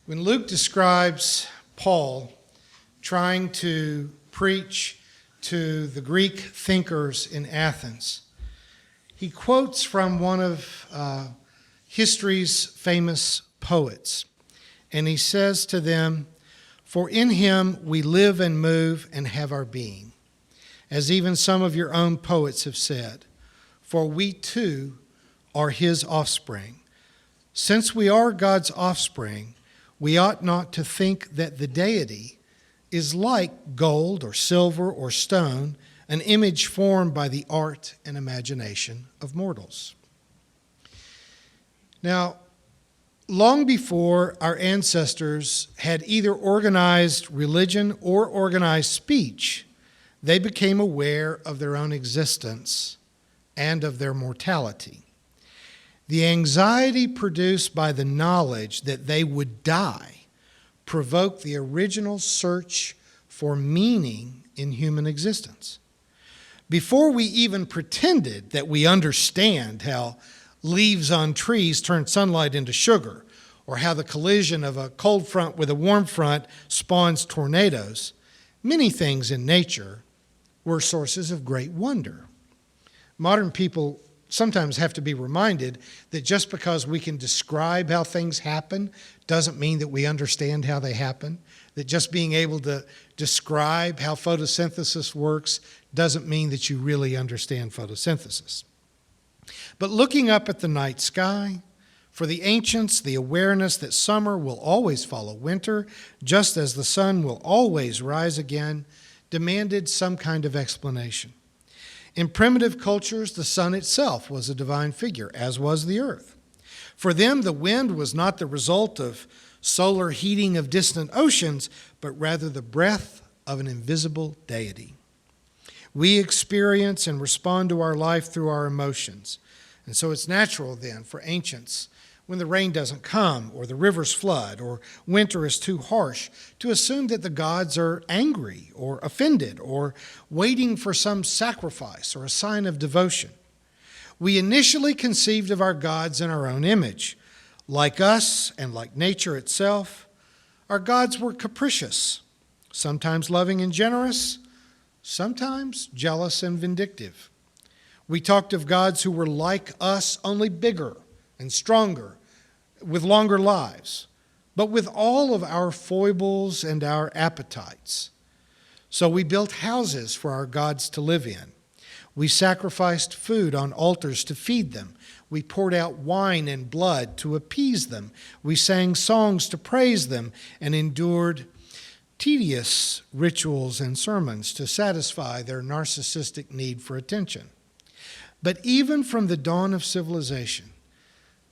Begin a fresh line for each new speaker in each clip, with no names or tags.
When Luke describes Paul trying to preach to the Greek thinkers in Athens, he quotes from one of history's famous poets, and he says to them, "For in him we live and move and have our being, as even some of your own poets have said, for we too are his offspring. Since we are God's offspring, we ought not to think that the deity is like gold or silver or stone, an image formed by the art and imagination of mortals." Now, long before our ancestors had either organized religion or organized speech, they became aware of their own existence and of their mortality. The anxiety produced by the knowledge that they would die provoked the original search for meaning in human existence. Before we even pretended that we understand how leaves on trees turn sunlight into sugar, or how the collision of a cold front with a warm front spawns tornadoes, many things in nature were sources of great wonder. Modern people sometimes have to be reminded that just because we can describe how things happen doesn't mean that we understand how they happen, that just being able to describe how photosynthesis works doesn't mean that you really understand photosynthesis. But looking up at the night sky, for the ancients, the awareness that summer will always follow winter, just as the sun will always rise again, demanded some kind of explanation. In primitive cultures, the sun itself was a divine figure, as was the earth. For them, the wind was not the result of solar heating of distant oceans, but rather the breath of an invisible deity. We experience and respond to our life through our emotions. And so it's natural then for ancients, when the rain doesn't come, or the rivers flood, or winter is too harsh, to assume that the gods are angry or offended or waiting for some sacrifice or a sign of devotion. We initially conceived of our gods in our own image. Like us and like nature itself, our gods were capricious, sometimes loving and generous, sometimes jealous and vindictive. We talked of gods who were like us, only bigger and stronger, with longer lives, but with all of our foibles and our appetites. So we built houses for our gods to live in. We sacrificed food on altars to feed them. We poured out wine and blood to appease them. We sang songs to praise them and endured tedious rituals and sermons to satisfy their narcissistic need for attention. But even from the dawn of civilization,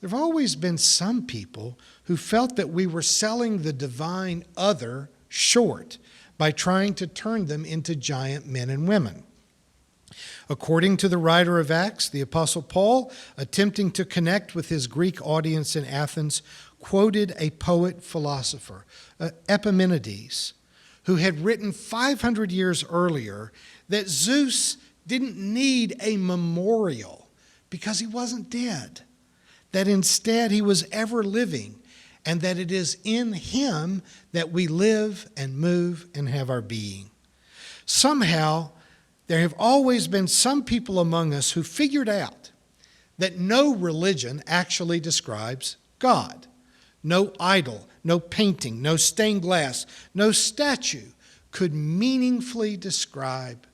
there have always been some people who felt that we were selling the divine other short by trying to turn them into giant men and women. According to the writer of Acts, the Apostle Paul, attempting to connect with his Greek audience in Athens, quoted a poet-philosopher, Epimenides, who had written 500 years earlier that Zeus didn't need a memorial because he wasn't dead, that instead he was ever living, and that it is in him that we live and move and have our being. Somehow, there have always been some people among us who figured out that no religion actually describes God. No idol, no painting, no stained glass, no statue could meaningfully describe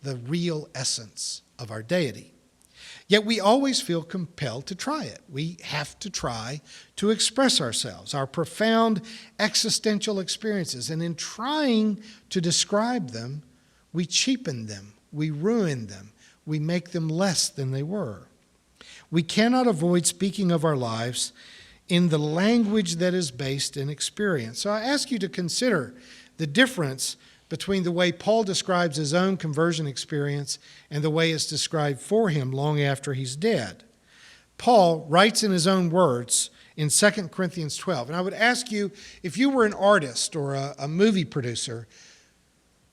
the real essence of our deity. Yet we always feel compelled to try it. We have to try to express ourselves, our profound existential experiences. And in trying to describe them, we cheapen them, we ruin them, we make them less than they were. We cannot avoid speaking of our lives in the language that is based in experience. So I ask you to consider the difference between the way Paul describes his own conversion experience and the way it's described for him long after he's dead. Paul writes in his own words in 2 Corinthians 12, and I would ask you, if you were an artist or a movie producer,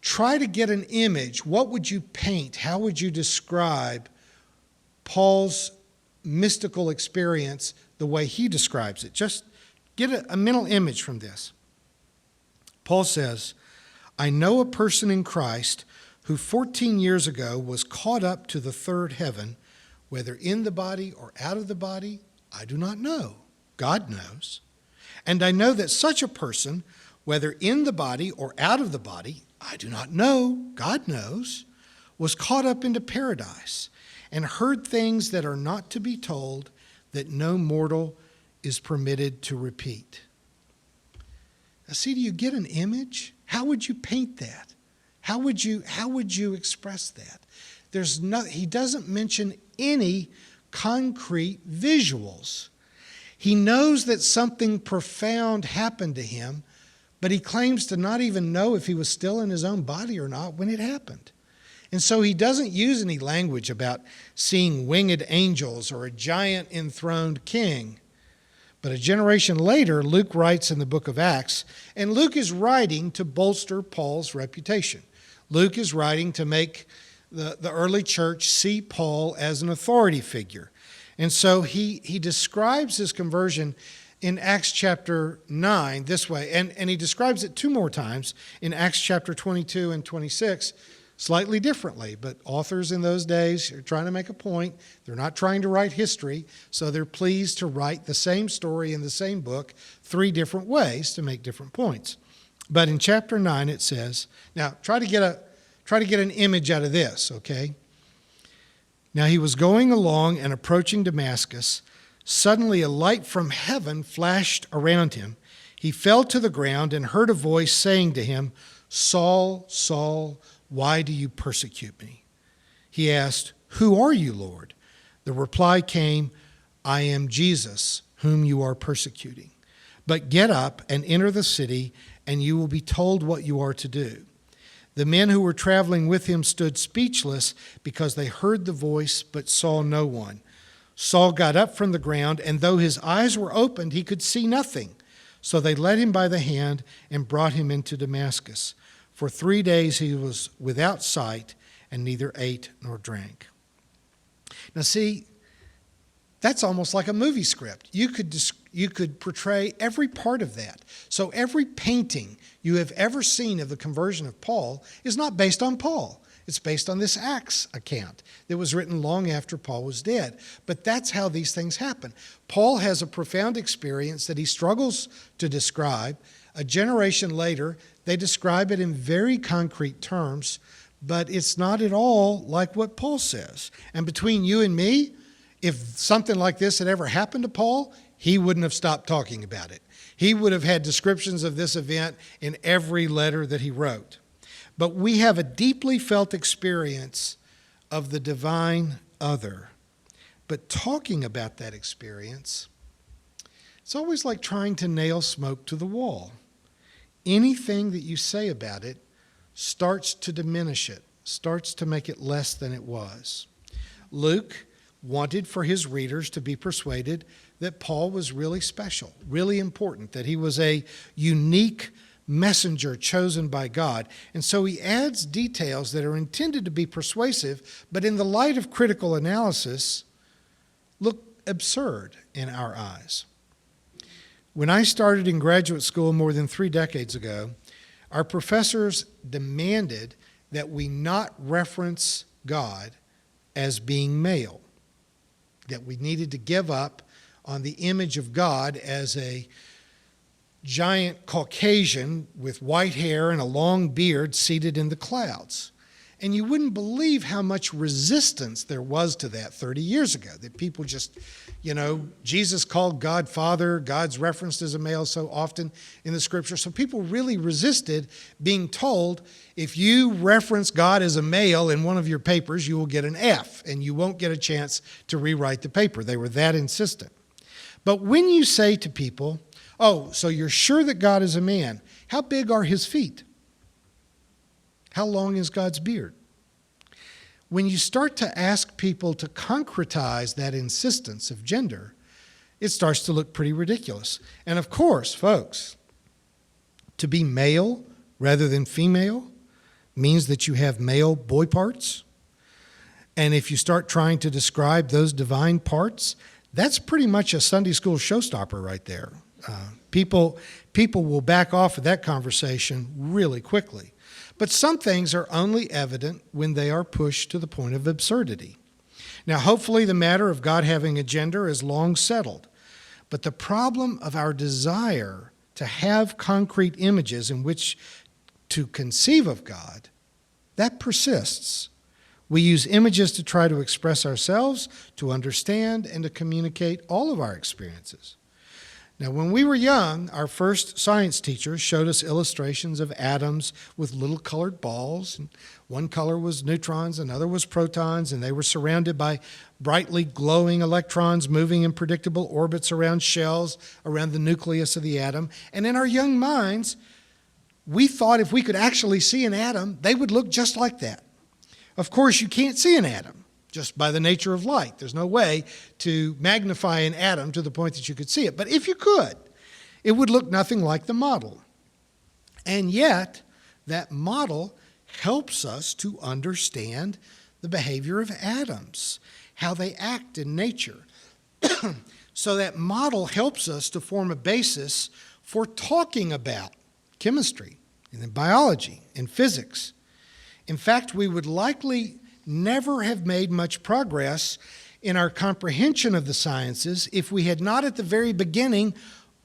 try to get an image. What would you paint? How would you describe Paul's mystical experience the way he describes it? Just Get a mental image from this. Paul says, I know a person in Christ who 14 years ago was caught up to the third heaven, whether in the body or out of the body, I do not know. God knows. And I know that such a person, whether in the body or out of the body, I do not know, God knows, was caught up into paradise and heard things that are not to be told, that no mortal is permitted to repeat. Now, see, do you get an image? How would you paint that? How would you express that? He doesn't mention any concrete visuals. He knows that something profound happened to him, but he claims to not even know if he was still in his own body or not when it happened. And so he doesn't use any language about seeing winged angels or a giant enthroned king. But a generation later, Luke writes in the book of Acts, and Luke is writing to bolster Paul's reputation. Luke is writing to make the early church see Paul as an authority figure. And so he describes his conversion in Acts chapter 9 this way, and he describes it two more times in Acts chapter 22 and 26, slightly differently. But authors in those days are trying to make a point. They're not trying to write history, so they're pleased to write the same story in the same book three different ways to make different points. But in chapter 9 it says, now try to get an image out of this, okay? Now he was going along and approaching Damascus. Suddenly a light from heaven flashed around him. He fell to the ground and heard a voice saying to him, Saul, Saul, why do you persecute me? He asked, Who are you, Lord? The reply came, I am Jesus, whom you are persecuting. But get up and enter the city, and you will be told what you are to do. The men who were traveling with him stood speechless because they heard the voice but saw no one. Saul got up from the ground, and though his eyes were opened, he could see nothing. So they led him by the hand and brought him into Damascus. For 3 days he was without sight and neither ate nor drank. Now see, that's almost like a movie script. You could portray every part of that. So every painting you have ever seen of the conversion of Paul is not based on Paul. It's based on this Acts account that was written long after Paul was dead. But that's how these things happen. Paul has a profound experience that he struggles to describe. A generation later, they describe it in very concrete terms, but it's not at all like what Paul says. And between you and me, if something like this had ever happened to Paul, he wouldn't have stopped talking about it. He would have had descriptions of this event in every letter that he wrote. But we have a deeply felt experience of the divine other. But talking about that experience, it's always like trying to nail smoke to the wall. Anything that you say about it starts to diminish it, starts to make it less than it was. Luke wanted for his readers to be persuaded that Paul was really special, really important, that he was a unique messenger chosen by God. And so he adds details that are intended to be persuasive, but in the light of critical analysis, look absurd in our eyes. When I started in graduate school more than 3 decades ago, our professors demanded that we not reference God as being male, that we needed to give up on the image of God as a giant Caucasian with white hair and a long beard seated in the clouds. And you wouldn't believe how much resistance there was to that 30 years ago, that people just, Jesus called God Father, God's referenced as a male so often in the scripture. So people really resisted being told, if you reference God as a male in one of your papers, you will get an F and you won't get a chance to rewrite the paper. They were that insistent. But when you say to people, oh, so you're sure that God is a man, how big are his feet? How long is God's beard? When you start to ask people to concretize that insistence of gender, it starts to look pretty ridiculous. And of course, folks, to be male rather than female means that you have male boy parts. And if you start trying to describe those divine parts, that's pretty much a Sunday school showstopper right there. People will back off of that conversation really quickly. But some things are only evident when they are pushed to the point of absurdity. Now, hopefully the matter of God having a gender is long settled. But the problem of our desire to have concrete images in which to conceive of God, that persists. We use images to try to express ourselves, to understand, and to communicate all of our experiences. Now, when we were young, our first science teacher showed us illustrations of atoms with little colored balls. And one color was neutrons, another was protons, and they were surrounded by brightly glowing electrons moving in predictable orbits around shells, around the nucleus of the atom. And in our young minds, we thought if we could actually see an atom, they would look just like that. Of course, you can't see an atom just by the nature of light. There's no way to magnify an atom to the point that you could see it. But if you could, it would look nothing like the model. And yet, that model helps us to understand the behavior of atoms, how they act in nature. So that model helps us to form a basis for talking about chemistry and then biology and physics. In fact, we would likely never have made much progress in our comprehension of the sciences if we had not at the very beginning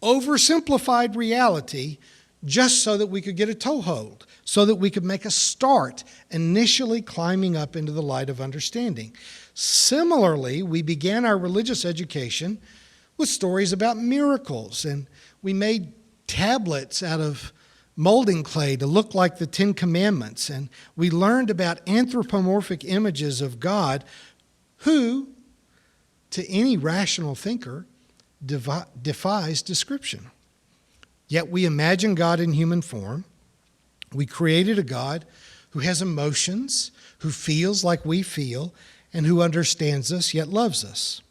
oversimplified reality just so that we could get a toehold, so that we could make a start initially climbing up into the light of understanding. Similarly, we began our religious education with stories about miracles, and we made tablets out of molding clay to look like the Ten Commandments, and we learned about anthropomorphic images of God who, to any rational thinker, defies description. Yet we imagine God in human form. We created a God who has emotions, who feels like we feel, and who understands us yet loves us.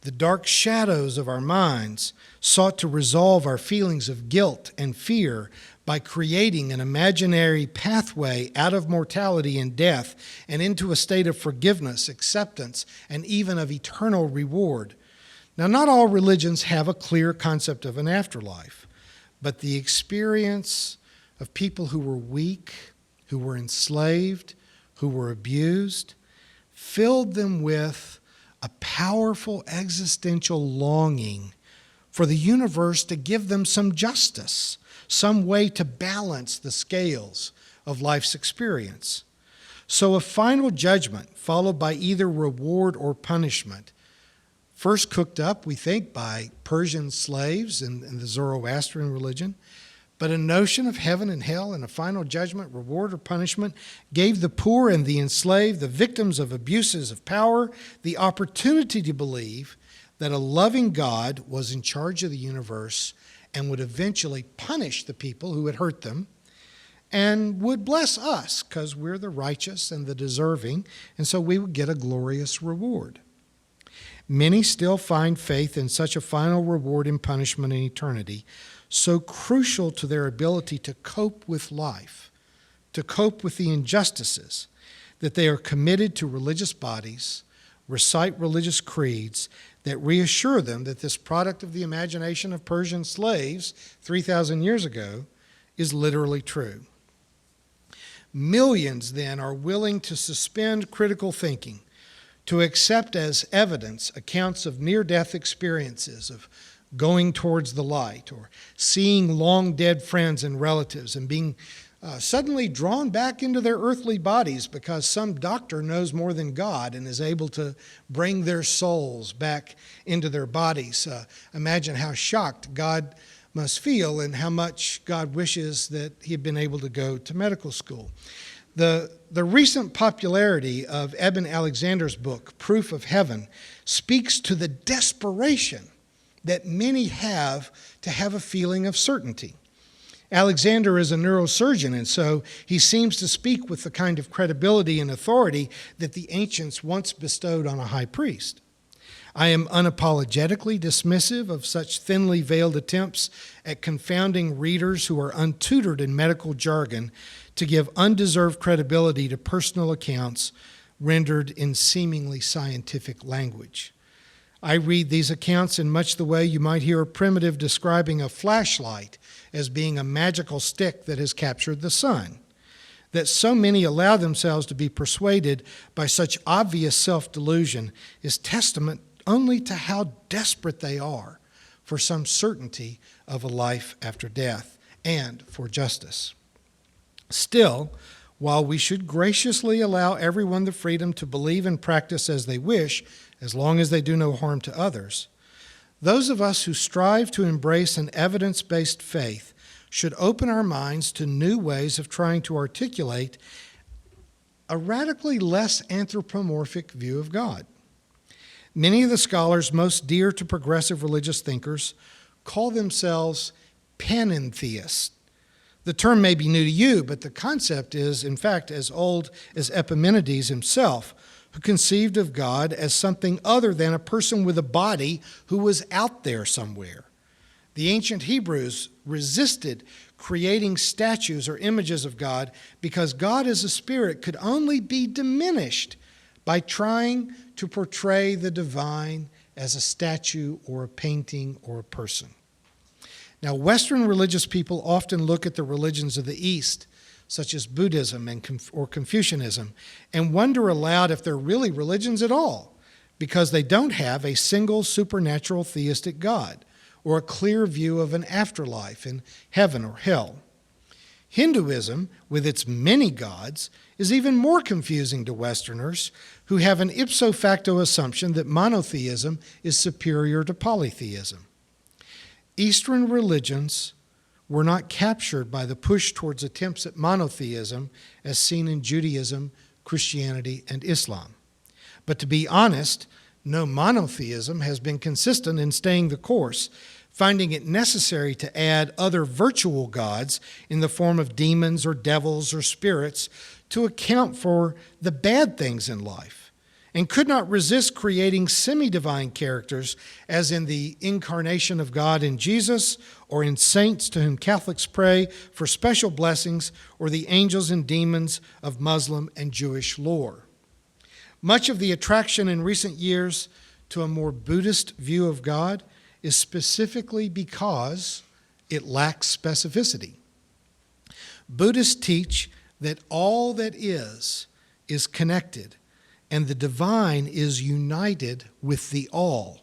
The dark shadows of our minds sought to resolve our feelings of guilt and fear by creating an imaginary pathway out of mortality and death and into a state of forgiveness, acceptance, and even of eternal reward. Now, not all religions have a clear concept of an afterlife, but the experience of people who were weak, who were enslaved, who were abused, filled them with a powerful existential longing for the universe to give them some justice, some way to balance the scales of life's experience. So a final judgment followed by either reward or punishment, first cooked up, we think, by Persian slaves in the Zoroastrian religion, but a notion of heaven and hell and a final judgment, reward or punishment, gave the poor and the enslaved, the victims of abuses of power, the opportunity to believe that a loving God was in charge of the universe and would eventually punish the people who had hurt them and would bless us because we're the righteous and the deserving, and so we would get a glorious reward. Many still find faith in such a final reward and punishment in eternity so crucial to their ability to cope with life, to cope with the injustices, that they are committed to religious bodies, recite religious creeds that reassure them that this product of the imagination of Persian slaves 3,000 years ago is literally true. Millions, then, are willing to suspend critical thinking, to accept as evidence accounts of near-death experiences, of going towards the light, or seeing long-dead friends and relatives and being suddenly drawn back into their earthly bodies because some doctor knows more than God and is able to bring their souls back into their bodies. Imagine how shocked God must feel and how much God wishes that he had been able to go to medical school. The recent popularity of Eben Alexander's book, Proof of Heaven, speaks to the desperation that many have to have a feeling of certainty. Alexander is a neurosurgeon, and so he seems to speak with the kind of credibility and authority that the ancients once bestowed on a high priest. I am unapologetically dismissive of such thinly veiled attempts at confounding readers who are untutored in medical jargon to give undeserved credibility to personal accounts rendered in seemingly scientific language. I read these accounts in much the way you might hear a primitive describing a flashlight as being a magical stick that has captured the sun. That so many allow themselves to be persuaded by such obvious self-delusion is testament only to how desperate they are for some certainty of a life after death and for justice. Still, while we should graciously allow everyone the freedom to believe and practice as they wish, as long as they do no harm to others, those of us who strive to embrace an evidence-based faith should open our minds to new ways of trying to articulate a radically less anthropomorphic view of God. Many of the scholars most dear to progressive religious thinkers call themselves panentheists. The term may be new to you, but the concept is, in fact, as old as Epimenides himself, who conceived of God as something other than a person with a body who was out there somewhere. The ancient Hebrews resisted creating statues or images of God because God as a spirit could only be diminished by trying to portray the divine as a statue or a painting or a person. Now, Western religious people often look at the religions of the East, such as Buddhism or Confucianism, and wonder aloud if they're really religions at all, because they don't have a single supernatural theistic God or a clear view of an afterlife in heaven or hell. Hinduism, with its many gods, is even more confusing to Westerners who have an ipso facto assumption that monotheism is superior to polytheism. Eastern religions were not captured by the push towards attempts at monotheism as seen in Judaism, Christianity, and Islam. But to be honest, no monotheism has been consistent in staying the course, finding it necessary to add other virtual gods in the form of demons or devils or spirits to account for the bad things in life, and could not resist creating semi-divine characters as in the incarnation of God in Jesus or in saints to whom Catholics pray for special blessings or the angels and demons of Muslim and Jewish lore. Much of the attraction in recent years to a more Buddhist view of God is specifically because it lacks specificity. Buddhists teach that all that is connected, and the divine is united with the all.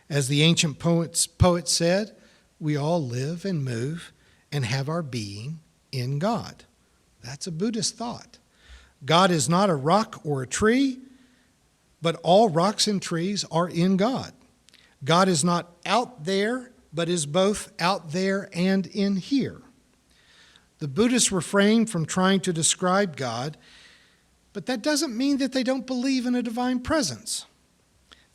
As the ancient poet said, we all live and move and have our being in God. That's a Buddhist thought. God is not a rock or a tree, but all rocks and trees are in God. God is not out there, but is both out there and in here. The Buddhists refrain from trying to describe God, but that doesn't mean that they don't believe in a divine presence.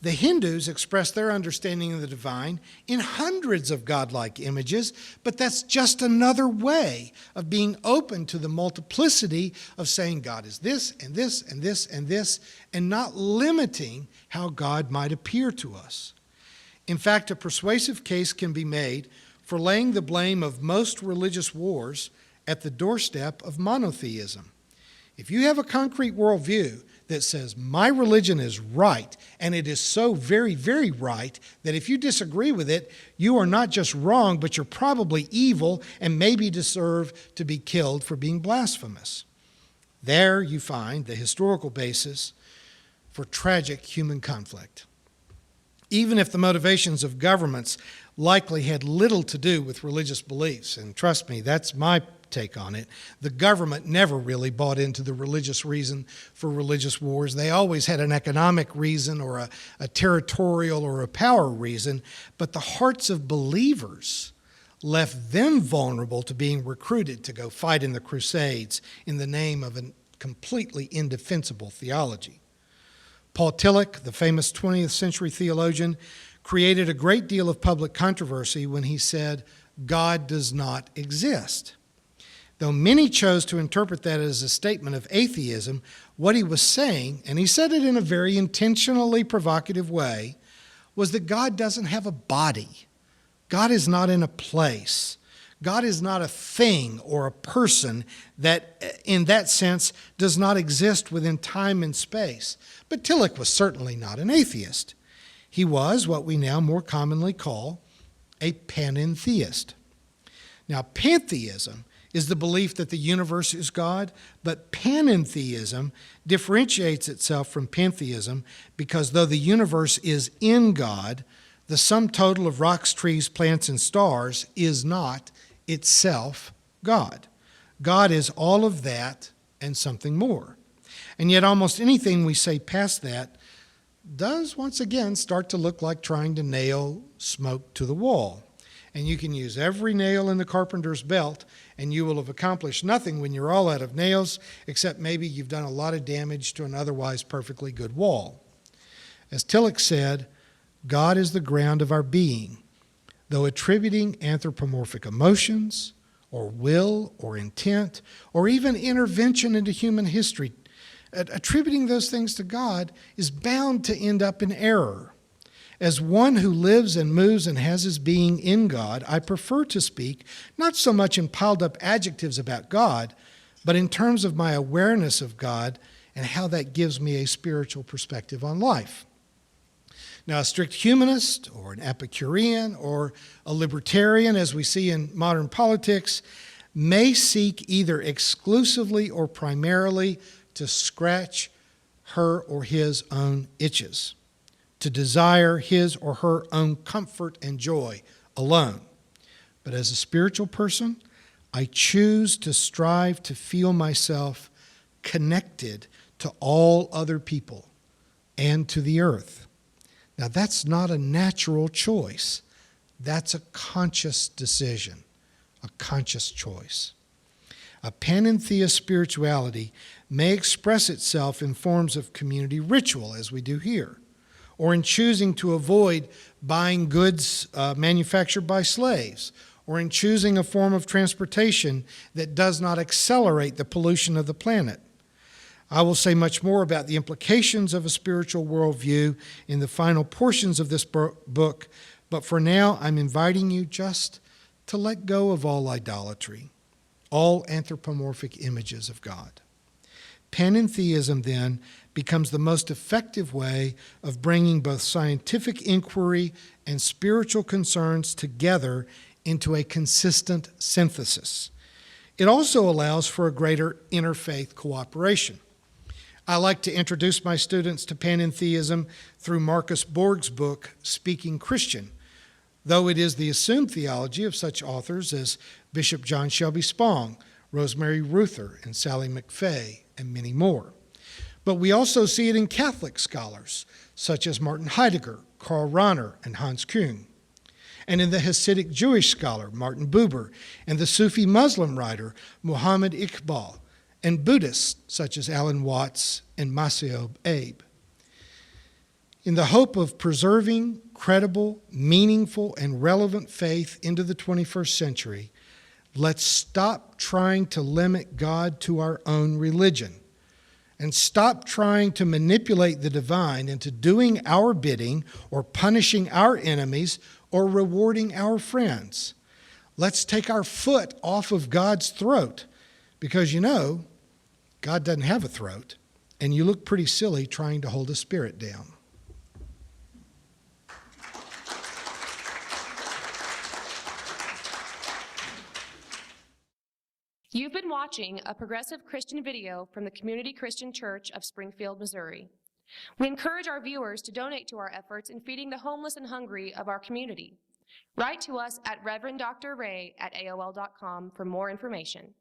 The Hindus express their understanding of the divine in hundreds of godlike images, but that's just another way of being open to the multiplicity of saying God is this and this and this and this, and not limiting how God might appear to us. In fact, a persuasive case can be made for laying the blame of most religious wars at the doorstep of monotheism. If you have a concrete worldview that says, my religion is right, and it is so very, very right, that if you disagree with it, you are not just wrong, but you're probably evil and maybe deserve to be killed for being blasphemous. There you find the historical basis for tragic human conflict. Even if the motivations of governments likely had little to do with religious beliefs, and trust me, that's my take on it. The government never really bought into the religious reason for religious wars. They always had an economic reason or a territorial or a power reason, but the hearts of believers left them vulnerable to being recruited to go fight in the Crusades in the name of a completely indefensible theology. Paul Tillich, the famous 20th century theologian, created a great deal of public controversy when he said, God does not exist. Though many chose to interpret that as a statement of atheism, what he was saying, and he said it in a very intentionally provocative way, was that God doesn't have a body. God is not in a place. God is not a thing or a person that, in that sense, does not exist within time and space. But Tillich was certainly not an atheist. He was what we now more commonly call a panentheist. Now, pantheism is the belief that the universe is God, but panentheism differentiates itself from pantheism because though the universe is in God, the sum total of rocks, trees, plants, and stars is not itself God. God is all of that and something more. And yet almost anything we say past that does once again start to look like trying to nail smoke to the wall. And you can use every nail in the carpenter's belt, and you will have accomplished nothing when you're all out of nails, except maybe you've done a lot of damage to an otherwise perfectly good wall. As Tillich said, God is the ground of our being, though attributing anthropomorphic emotions, or will, or intent, or even intervention into human history, attributing those things to God is bound to end up in error. As one who lives and moves and has his being in God, I prefer to speak not so much in piled up adjectives about God, but in terms of my awareness of God and how that gives me a spiritual perspective on life. Now, a strict humanist or an Epicurean or a libertarian, as we see in modern politics, may seek either exclusively or primarily to scratch her or his own itches, to desire his or her own comfort and joy alone. But as a spiritual person, I choose to strive to feel myself connected to all other people and to the earth. Now, that's not a natural choice. That's a conscious decision, a conscious choice. A panentheist spirituality may express itself in forms of community ritual, as we do here, or in choosing to avoid buying goods manufactured by slaves, or in choosing a form of transportation that does not accelerate the pollution of the planet. I will say much more about the implications of a spiritual worldview in the final portions of this book, but for now I'm inviting you just to let go of all idolatry, all anthropomorphic images of God. Panentheism, then, becomes the most effective way of bringing both scientific inquiry and spiritual concerns together into a consistent synthesis. It also allows for a greater interfaith cooperation. I like to introduce my students to panentheism through Marcus Borg's book, Speaking Christian, though it is the assumed theology of such authors as Bishop John Shelby Spong, Rosemary Ruther, and Sally McFay, and many more. But we also see it in Catholic scholars, such as Martin Heidegger, Karl Rahner, and Hans Küng, and in the Hasidic Jewish scholar, Martin Buber, and the Sufi Muslim writer, Muhammad Iqbal, and Buddhists, such as Alan Watts and Maceo Abe. In the hope of preserving credible, meaningful, and relevant faith into the 21st century, let's stop trying to limit God to our own religion and stop trying to manipulate the divine into doing our bidding or punishing our enemies or rewarding our friends. Let's take our foot off of God's throat because, God doesn't have a throat, and you look pretty silly trying to hold a spirit down.
You've been watching a progressive Christian video from the Community Christian Church of Springfield, Missouri. We encourage our viewers to donate to our efforts in feeding the homeless and hungry of our community. Write to us at reverenddray@aol.com for more information.